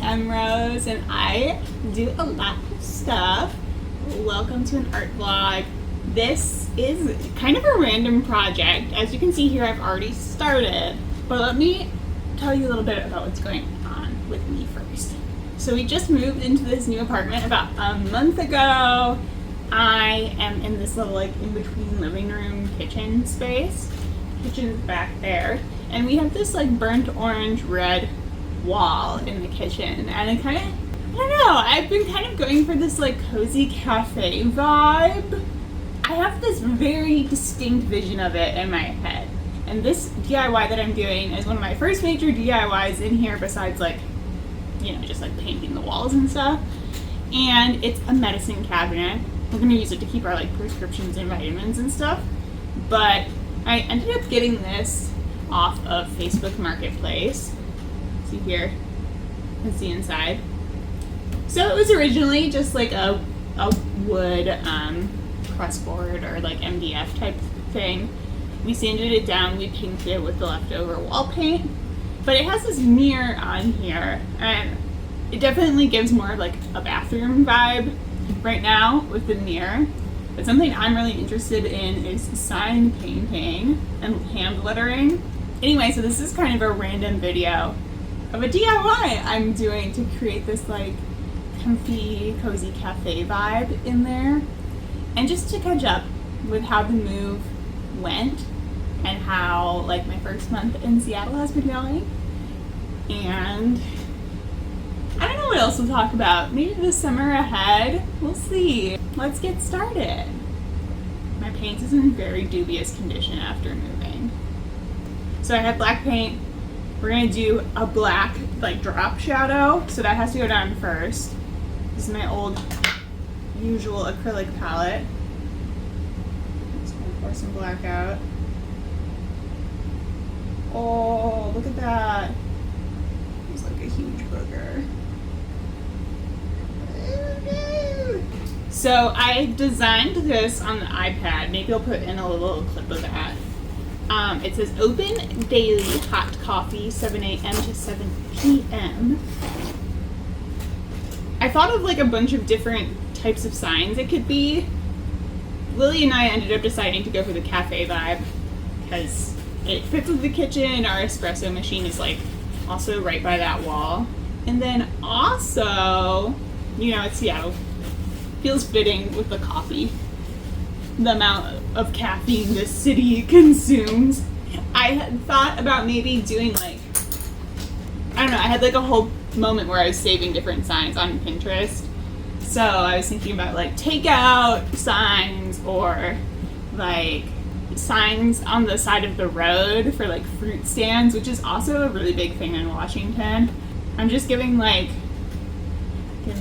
I'm Rose and I do a lot of stuff. Welcome to an art vlog. This is kind of a random project. As you can see here, I've already started, but let me tell you a little bit about what's going on with me first. So we just moved into this new apartment about a month ago. I am in this little in-between living room kitchen space. Kitchen's back there, and we have this burnt orange red wall in the kitchen, and I don't know, I've been kind of going for this cozy cafe vibe. I have this very distinct vision of it in my head, and this DIY that I'm doing is one of my first major DIYs in here besides just painting the walls and stuff. And it's a medicine cabinet. We're gonna use it to keep our prescriptions and vitamins and stuff, but I ended up getting this off of Facebook Marketplace. See here, you can see inside. So it was originally just a wood pressboard or MDF type thing. We sanded it down, we painted it with the leftover wall paint, but it has this mirror on here, and it definitely gives more of a bathroom vibe right now with the mirror. But something I'm really interested in is sign painting and hand lettering. Anyway, so this is kind of a random video of a DIY I'm doing to create this comfy, cozy cafe vibe in there. And just to catch up with how the move went and how my first month in Seattle has been going. And I don't know what else we'll talk about. Maybe the summer ahead. We'll see. Let's get started. My paint is in very dubious condition after moving. So I have black paint. We're gonna do a black drop shadow. So that has to go down first. This is my old usual acrylic palette. Just gonna pour some black out. Oh, look at that. It's a huge booger. So I designed this on the iPad. Maybe I'll put in a little clip of that. It says open daily hot coffee 7 a.m. to 7 p.m. I thought of a bunch of different types of signs it could be. Lily and I ended up deciding to go for the cafe vibe because it fits with the kitchen. Our espresso machine is also right by that wall. And then also, it's Seattle. Feels fitting with the coffee. The amount of caffeine this city consumes. I had thought about maybe doing I don't know, I had a whole moment where I was saving different signs on Pinterest. So I was thinking about takeout signs or signs on the side of the road for fruit stands, which is also a really big thing in Washington. I'm just getting the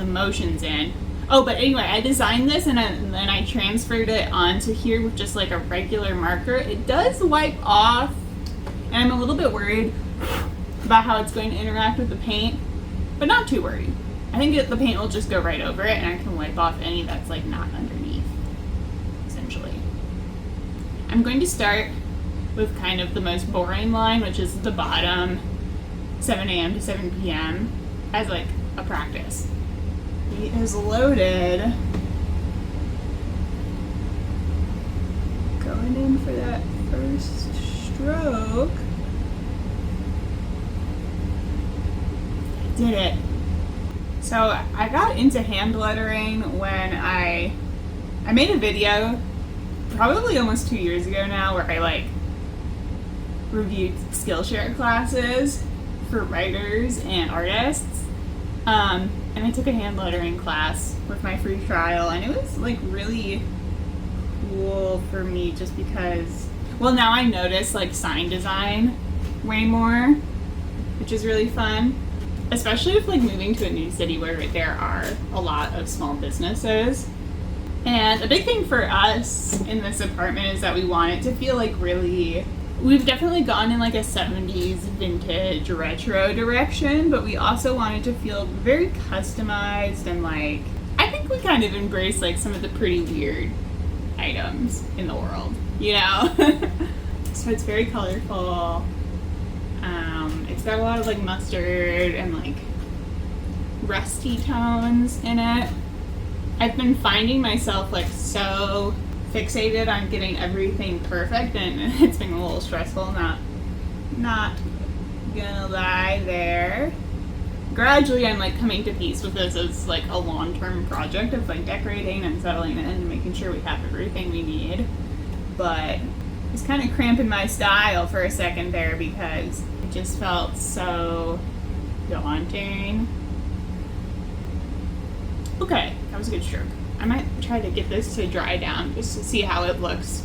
motions in. Oh, but anyway, I designed this and then I transferred it onto here with just a regular marker. It does wipe off, and I'm a little bit worried about how it's going to interact with the paint, but not too worried. I think the paint will just go right over it and I can wipe off any that's not underneath, essentially. I'm going to start with kind of the most boring line, which is the bottom 7 a.m. to 7 p.m. as a practice. He is loaded. Going in for that first stroke. Did it. So I got into hand lettering when I made a video probably almost 2 years ago now where I reviewed Skillshare classes for writers and artists. And I took a hand lettering class with my free trial, and it was really cool for me just because, well, now I notice sign design way more, which is really fun, especially with moving to a new city where there are a lot of small businesses. And a big thing for us in this apartment is that we want it to feel we've definitely gone in a 70s vintage retro direction, but we also want it to feel very customized and I think we kind of embrace some of the pretty weird items in the world, So it's very colorful. It's got a lot of mustard and rusty tones in it. I've been finding myself like so fixated on getting everything perfect, and it's been a little stressful, not gonna lie there. Gradually I'm like coming to peace with this as like a long-term project of like decorating and settling in and making sure we have everything we need. But it's kind of cramping my style for a second there because it just felt so daunting. Okay, that was a good stroke. I might try to get this to dry down just to see how it looks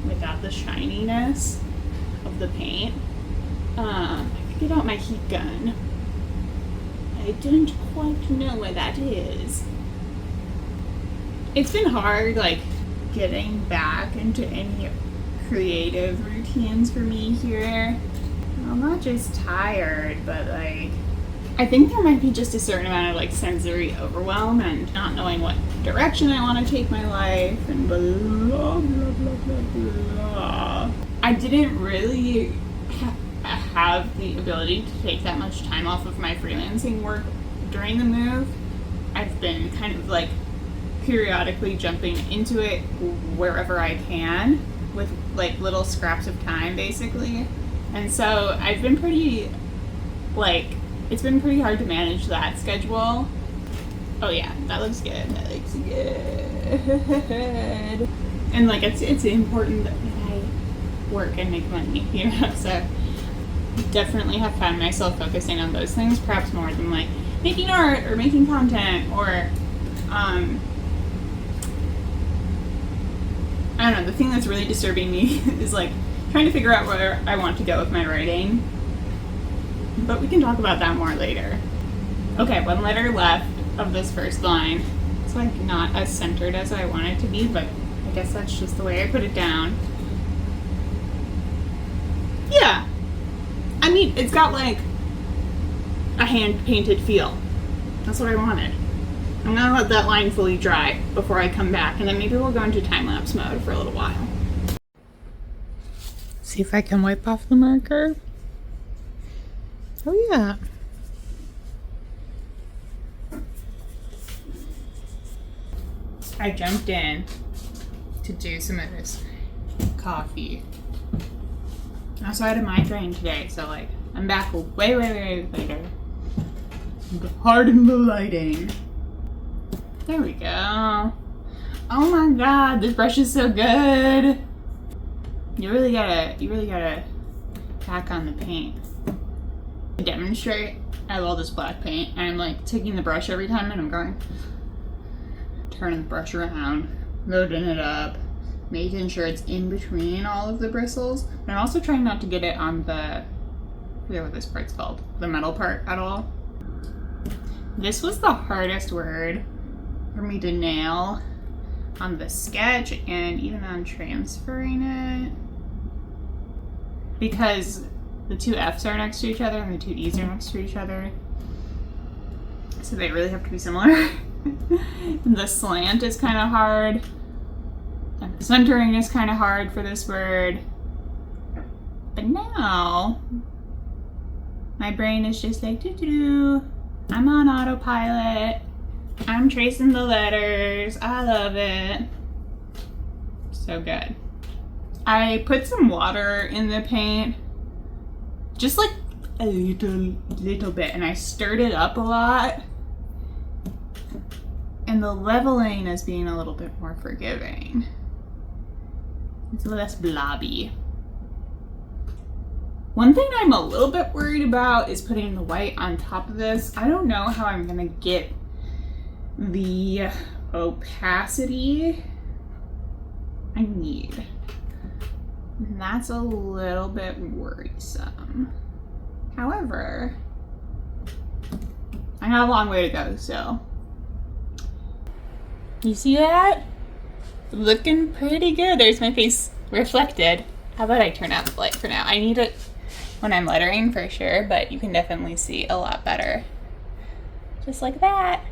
without the shininess of the paint. I could get out my heat gun. I don't quite know where that is. It's been hard, like, getting back into any creative routines for me here. I'm not just tired, but like, I think there might be just a certain amount of like sensory overwhelm and not knowing what direction I want to take my life and blah, blah, blah, blah, blah. I didn't really have the ability to take that much time off of my freelancing work during the move. I've been kind of like periodically jumping into it wherever I can with like little scraps of time basically. And so I've been pretty like, it's been pretty hard to manage that schedule. Oh yeah, that looks good. That looks good. And like it's important that I work and make money, you know, so definitely have found myself focusing on those things perhaps more than like making art or making content or I don't know, the thing that's really disturbing me is like trying to figure out where I want to go with my writing. But we can talk about that more later. Okay, one letter left of this first line. It's like not as centered as I want it to be, but I guess that's just the way I put it down. Yeah. I mean, it's got like a hand-painted feel. That's what I wanted. I'm gonna let that line fully dry before I come back, and then maybe we'll go into time-lapse mode for a little while. See if I can wipe off the marker. Oh yeah. I jumped in to do some of this coffee. Also, I had a migraine today, so like I'm back way later. Harden the lighting. There we go. Oh my god, this brush is so good. You really gotta pack on the paint. To demonstrate, I have all this black paint, and I'm like taking the brush every time and I'm going, turning the brush around, loading it up, making sure it's in between all of the bristles. But I'm also trying not to get it on the, I forget what this part's called, the metal part at all. This was the hardest word for me to nail on the sketch and even on transferring it, because the two F's are next to each other and the two E's are next to each other, so they really have to be similar. The slant is kind of hard, and the centering is kind of hard for this word, but now my brain is just like, doo-doo-doo. I'm on autopilot. I'm tracing the letters. I love it. So good. I put some water in the paint, just like a little bit, and I stirred it up a lot. And the leveling is being a little bit more forgiving. It's less blobby. One thing I'm a little bit worried about is putting the white on top of this. I don't know how I'm gonna get the opacity I need. And that's a little bit worrisome. However, I got a long way to go, so. You see that? Looking pretty good. There's my face reflected. How about I turn out the light for now? I need it when I'm lettering for sure, but you can definitely see a lot better. Just like that.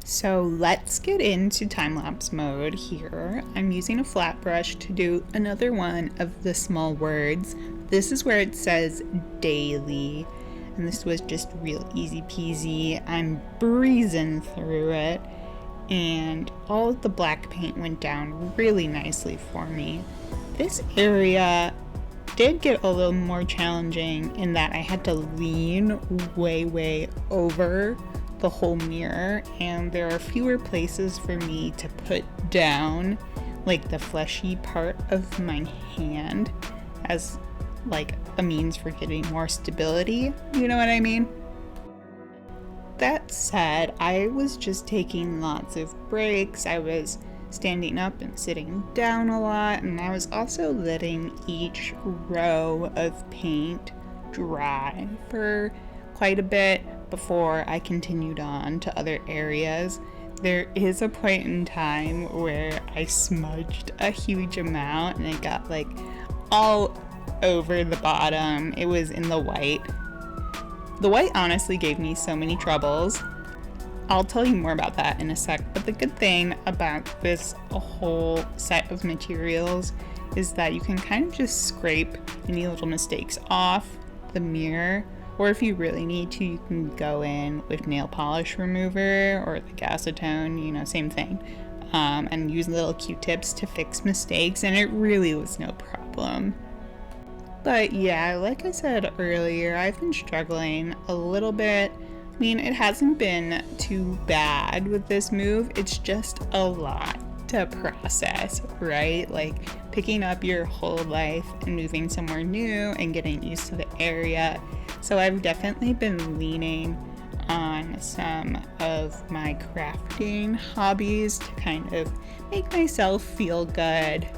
So let's get into time-lapse mode here. I'm using a flat brush to do another one of the small words. This is where it says daily. and this was just real easy peasy. I'm breezing through it, and all of the black paint went down really nicely for me. This area did get a little more challenging in that I had to lean way over the whole mirror, and there are fewer places for me to put down like the fleshy part of my hand as like a means for getting more stability, you know what I mean? That said, I was just taking lots of breaks. I was standing up and sitting down a lot, and I was also letting each row of paint dry for quite a bit before I continued on to other areas. There is a point in time where I smudged a huge amount and it got like all over the bottom. It was in the white. The white honestly gave me so many troubles. I'll tell you more about that in a sec, but the good thing about this whole set of materials is that you can kind of just scrape any little mistakes off the mirror, or if you really need to, you can go in with nail polish remover or the acetone, same thing, and use little Q-tips to fix mistakes, and it really was no problem. But yeah, like I said earlier, I've been struggling a little bit. I mean, it hasn't been too bad with this move. It's just a lot to process, right? Like picking up your whole life and moving somewhere new and getting used to the area. So I've definitely been leaning on some of my crafting hobbies to kind of make myself feel good.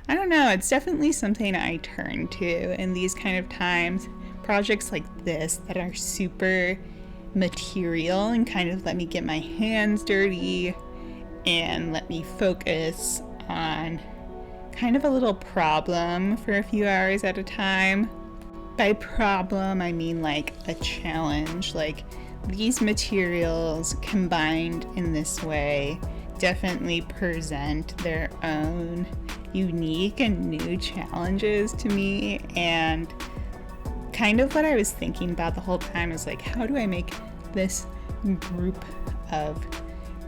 I don't know, it's definitely something I turn to in these kind of times. Projects like this that are super material and kind of let me get my hands dirty and let me focus on kind of a little problem for a few hours at a time. By problem, I mean like a challenge. Like these materials combined in this way definitely present their own unique and new challenges to me, and kind of what I was thinking about the whole time is like, how do I make this group of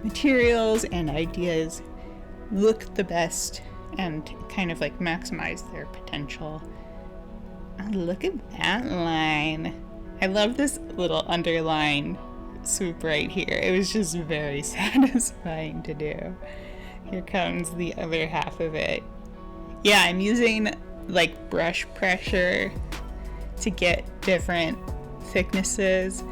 materials and ideas look the best and kind of like maximize their potential. Oh, look at that line. I love this little underline swoop right here. It was just very satisfying to do. Here comes the other half of it. Yeah, I'm using like brush pressure to get different thicknesses.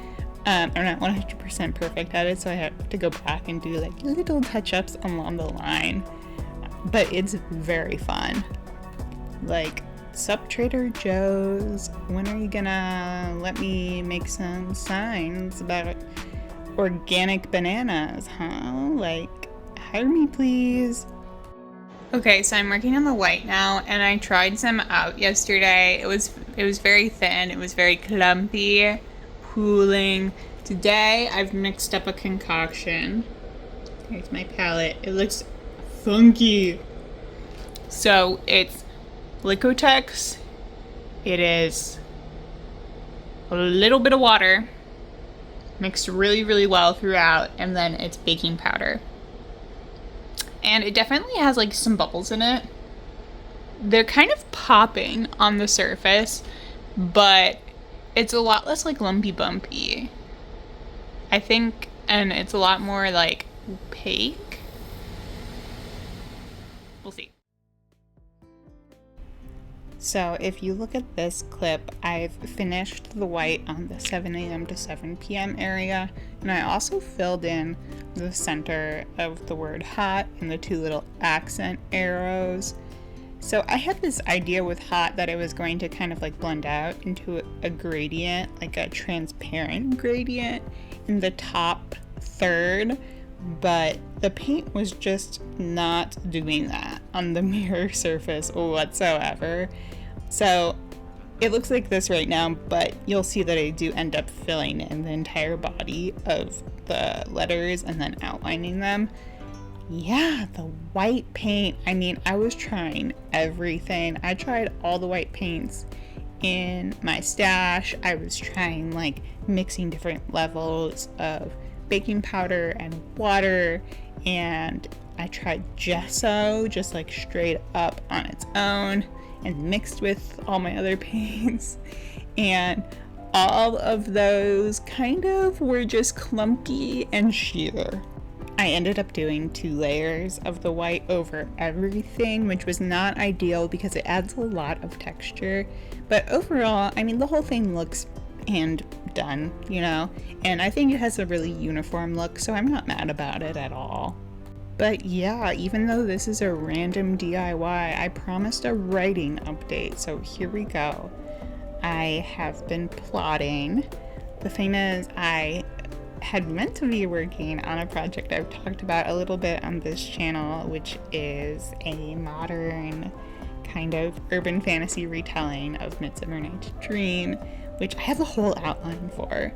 I'm not 100% perfect at it, so I have to go back and do like little touch-ups along the line. But it's very fun. Like, sup Trader Joe's, when are you gonna let me make some signs about organic bananas, huh? Like, hire me please. Okay, so I'm working on the white now, and I tried some out yesterday. It was very thin, it was very clumpy, pooling. Today I've mixed up a concoction. Here's my palette. It looks funky. So it's Liquitex. It is a little bit of water mixed really well throughout, and then it's baking powder. And it definitely has like some bubbles in it. They're kind of popping on the surface, but it's a lot less like lumpy bumpy, I think, and it's a lot more like opaque. We'll see. So if you look at this clip, I've finished the white on the 7 a.m. to 7 p.m. area, and I also filled in the center of the word hot and the two little accent arrows. So I had this idea with hot that it was going to kind of like blend out into a gradient, like a transparent gradient in the top third, but the paint was just not doing that on the mirror surface whatsoever. So it looks like this right now, but you'll see that I do end up filling in the entire body of the letters and then outlining them. Yeah, the white paint. I mean, I was trying everything. I tried all the white paints in my stash. I was trying like mixing different levels of baking powder and water, and I tried gesso just like straight up on its own and mixed with all my other paints, and all of those kind of were just clumpy and sheer. I ended up doing 2 layers of the white over everything, which was not ideal because it adds a lot of texture. But overall, I mean, the whole thing looks hand done, you know, and I think it has a really uniform look, so I'm not mad about it at all. But yeah, even though this is a random DIY, I promised a writing update, so here we go. I have been plotting. The thing is, I had meant to be working on a project I've talked about a little bit on this channel, which is a modern kind of urban fantasy retelling of Midsummer Night's Dream, which I have a whole outline for,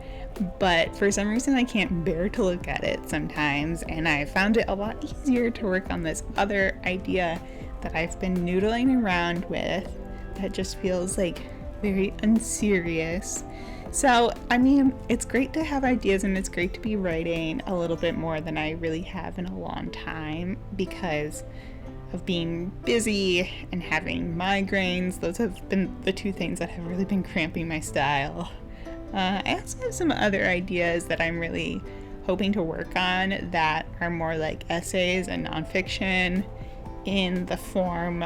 but for some reason I can't bear to look at it sometimes, and I found it a lot easier to work on this other idea that I've been noodling around with that just feels like very unserious. So, I mean, it's great to have ideas, and it's great to be writing a little bit more than I really have in a long time because of being busy and having migraines. Those have been the 2 things that have really been cramping my style. I also have some other ideas that I'm really hoping to work on that are more like essays and nonfiction in the form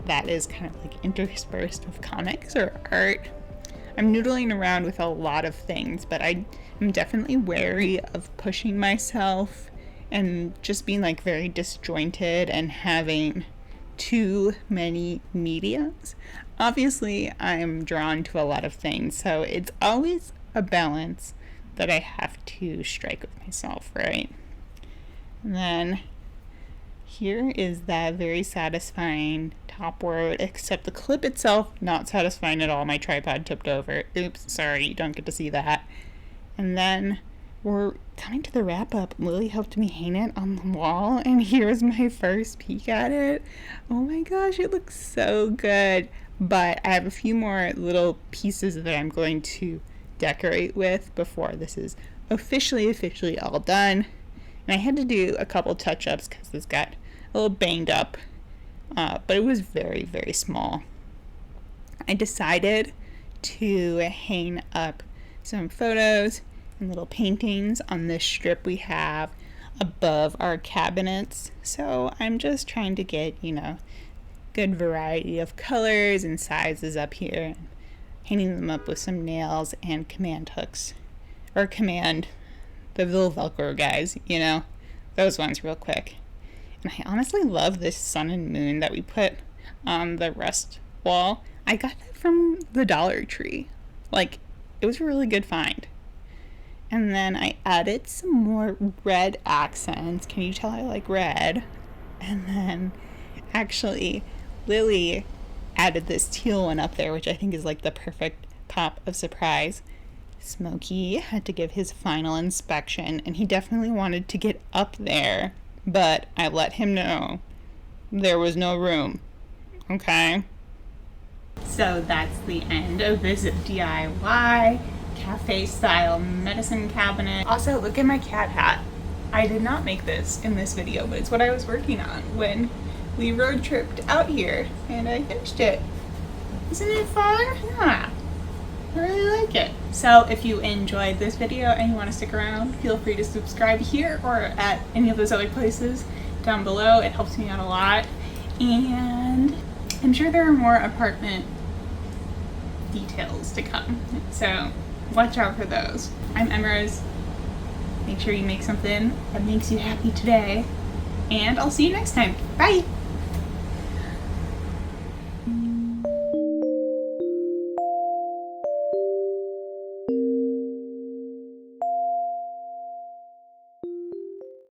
that is kind of like interspersed with comics or art. I'm noodling around with a lot of things, but I am definitely wary of pushing myself and just being like very disjointed and having too many mediums. Obviously, I'm drawn to a lot of things, so it's always a balance that I have to strike with myself, right? And then here is that very satisfying top word, except the clip itself, not satisfying at all. My tripod tipped over. Oops, sorry, you don't get to see that. And then we're coming to the wrap up. Lily helped me hang it on the wall, and here's my first peek at it. Oh my gosh, it looks so good. But I have a few more little pieces that I'm going to decorate with before this is officially all done. And I had to do a couple touch-ups because this got a little banged up, but it was very, very small. I decided to hang up some photos and little paintings on this strip we have above our cabinets. So I'm just trying to get, you know, good variety of colors and sizes up here, and hanging them up with some nails and command hooks, or the little Velcro guys, you know, those ones real quick. And I honestly love this sun and moon that we put on the rest wall. I got that from the Dollar Tree. Like, it was a really good find. And then I added some more red accents. Can you tell I like red? And then actually Lily added this teal one up there, which I think is like the perfect pop of surprise. Smokey had to give his final inspection, and he definitely wanted to get up there, but I let him know there was no room. Okay? So that's the end of this DIY cafe style medicine cabinet. Also, look at my cat hat. I did not make this in this video, but it's what I was working on when we road tripped out here, and I finished it. Isn't it fun? Yeah. I really like it. So if you enjoyed this video and you want to stick around, feel free to subscribe here or at any of those other places down below. It helps me out a lot. And I'm sure there are more apartment details to come. So watch out for those. I'm Emrys. Make sure you make something that makes you happy today. And I'll see you next time. Bye!